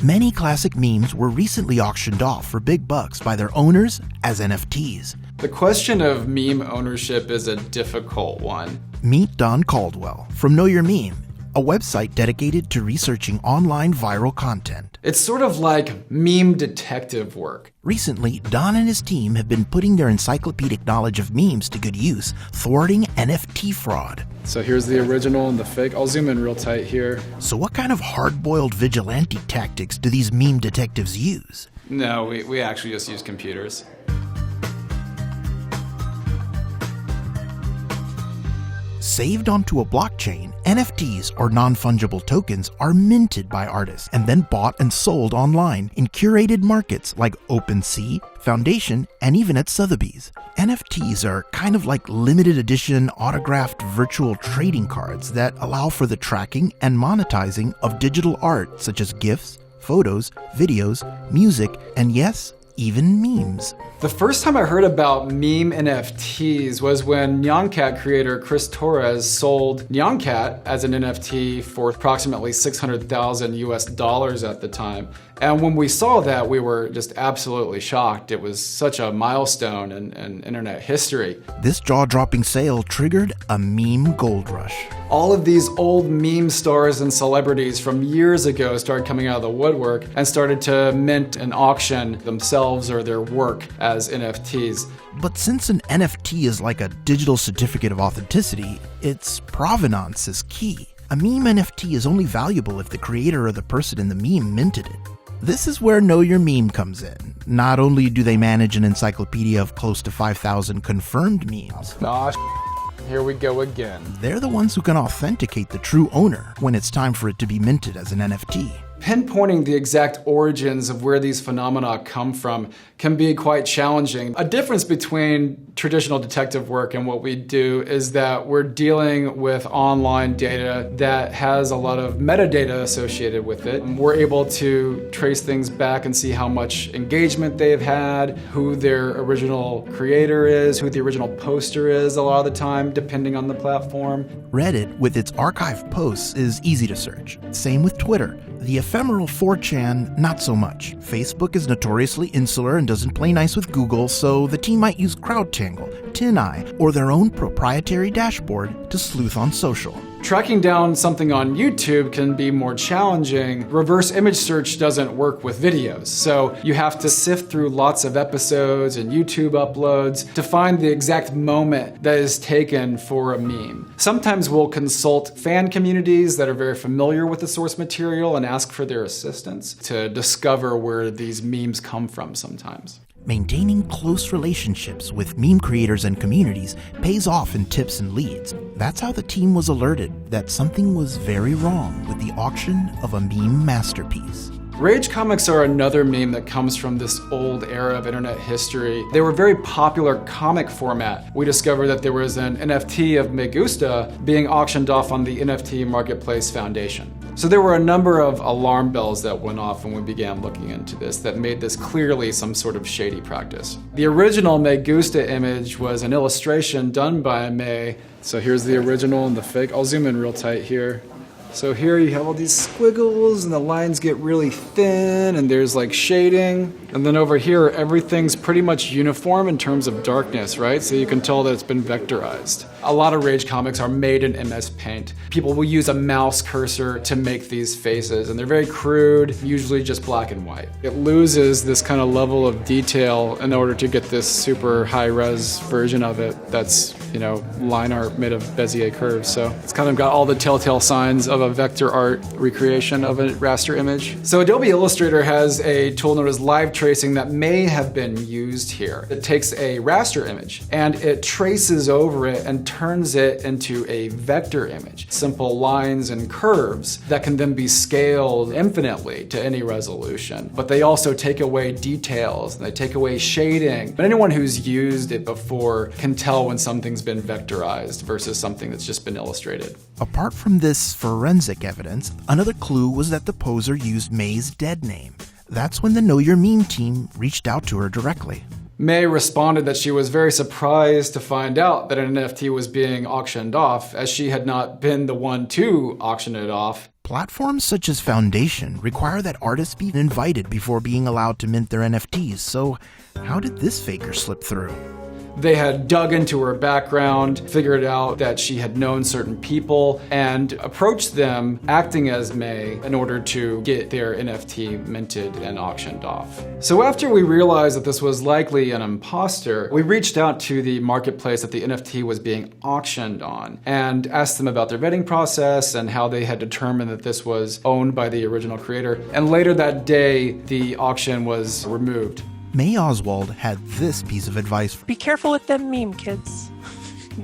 Many classic memes were recently auctioned off for big bucks by their owners as NFTs. The question of meme ownership is a difficult one. Meet Don Caldwell from Know Your Meme, a website dedicated to researching online viral content. It's sort of like meme detective work. Recently, Don and his team have been putting their encyclopedic knowledge of memes to good use, thwarting NFT fraud. So here's the original and the fake. I'll zoom in real tight here. So what kind of hard-boiled vigilante tactics do these meme detectives use? No, we actually just use computers. Saved onto a blockchain, NFTs, or non-fungible tokens, are minted by artists and then bought and sold online in curated markets like OpenSea, Foundation, and even at Sotheby's. NFTs are kind of like limited edition autographed virtual trading cards that allow for the tracking and monetizing of digital art such as GIFs, photos, videos, music, and yes, even memes. The first time I heard about meme NFTs was when Nyancat creator Chris Torres sold Nyancat as an NFT for approximately $600,000 at the time. And when we saw that, we were just absolutely shocked. It was such a milestone in internet history. This jaw-dropping sale triggered a meme gold rush. All of these old meme stars and celebrities from years ago started coming out of the woodwork and started to mint and auction themselves or their work as NFTs. But since an NFT is like a digital certificate of authenticity, its provenance is key. A meme NFT is only valuable if the creator or the person in the meme minted it. This is where Know Your Meme comes in. Not only do they manage an encyclopedia of close to 5,000 confirmed memes, Here we go again. they're the ones who can authenticate the true owner when it's time for it to be minted as an NFT. Pinpointing the exact origins of where these phenomena come from can be quite challenging. A difference between traditional detective work and what we do is that we're dealing with online data that has a lot of metadata associated with it. We're able to trace things back and see how much engagement they've had, who their original creator is, who the original poster is a lot of the time, depending on the platform. Reddit, with its archived posts, is easy to search. Same with Twitter. The ephemeral 4chan, not so much. Facebook is notoriously insular and doesn't play nice with Google, so the team might use CrowdTangle, TinEye, or their own proprietary dashboard to sleuth on social. Tracking down something on YouTube can be more challenging. Reverse image search doesn't work with videos, so you have to sift through lots of episodes and YouTube uploads to find the exact moment that is taken for a meme. Sometimes we'll consult fan communities that are very familiar with the source material and ask for their assistance to discover where these memes come from sometimes. Maintaining close relationships with meme creators and communities pays off in tips and leads. That's how the team was alerted that something was very wrong with the auction of a meme masterpiece. Rage comics are another meme that comes from this old era of internet history. They were a very popular comic format. We discovered that there was an NFT of Me Gusta being auctioned off on the NFT Marketplace Foundation. So there were a number of alarm bells that went off when we began looking into this that made this clearly some sort of shady practice. The original Me Gusta image was an illustration done by May. So here's the original and the fake. I'll zoom in real tight here. So here you have all these squiggles and the lines get really thin and there's like shading. And then over here, everything's pretty much uniform in terms of darkness, right? So you can tell that it's been vectorized. A lot of Rage comics are made in MS Paint. People will use a mouse cursor to make these faces and they're very crude, usually just black and white. It loses this kind of level of detail in order to get this super high-res version of it that's, line art made of Bezier curves. So it's kind of got all the telltale signs of a vector art recreation of a raster image. So Adobe Illustrator has a tool known as live tracing that may have been used here. It takes a raster image and it traces over it and turns it into a vector image. Simple lines and curves that can then be scaled infinitely to any resolution. But they also take away details and they take away shading. But anyone who's used it before can tell when something's been vectorized versus something that's just been illustrated. Apart from this forensic evidence, another clue was that the poser used May's dead name. That's when the Know Your Meme team reached out to her directly. May responded that she was very surprised to find out that an NFT was being auctioned off, as she had not been the one to auction it off. Platforms such as Foundation require that artists be invited before being allowed to mint their NFTs, so how did this faker slip through? They had dug into her background, figured out that she had known certain people, and approached them acting as May in order to get their NFT minted and auctioned off. So after we realized that this was likely an imposter, we reached out to the marketplace that the NFT was being auctioned on and asked them about their vetting process and how they had determined that this was owned by the original creator. And later that day, the auction was removed. May Oswald had this piece of advice. Be careful with them meme kids.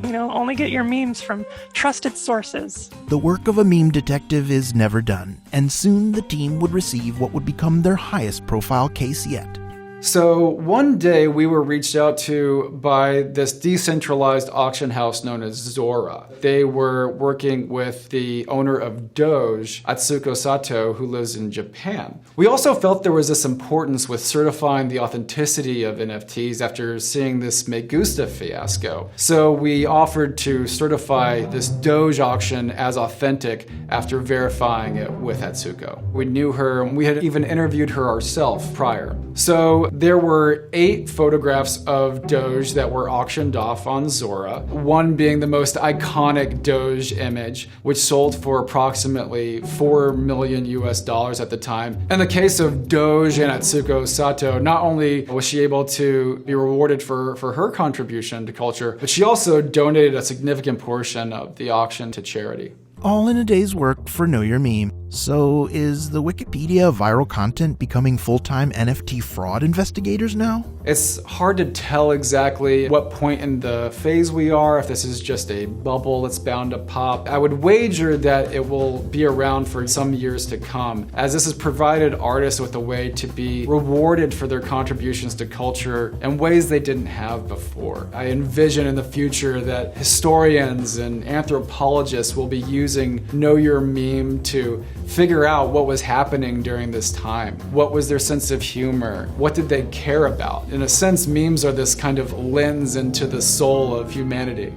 Only get your memes from trusted sources. The work of a meme detective is never done, and soon the team would receive what would become their highest profile case yet. So one day we were reached out to by this decentralized auction house known as Zora. They were working with the owner of Doge, Atsuko Sato, who lives in Japan. We also felt there was this importance with certifying the authenticity of NFTs after seeing this Me Gusta fiasco. So we offered to certify this Doge auction as authentic after verifying it with Atsuko. We knew her, and we had even interviewed her ourselves prior. So there were 8 photographs of Doge that were auctioned off on Zora, one being the most iconic Doge image, which sold for approximately $4 million at the time. In the case of Doge and Atsuko Sato, not only was she able to be rewarded for her contribution to culture, but she also donated a significant portion of the auction to charity. All in a day's work for Know Your Meme. So is the Wikipedia of viral content becoming full-time NFT fraud investigators now? It's hard to tell exactly what point in the phase we are, if this is just a bubble that's bound to pop. I would wager that it will be around for some years to come, as this has provided artists with a way to be rewarded for their contributions to culture in ways they didn't have before. I envision in the future that historians and anthropologists will be using Know Your Meme to figure out what was happening during this time. What was their sense of humor? What did they care about? In a sense, memes are this kind of lens into the soul of humanity.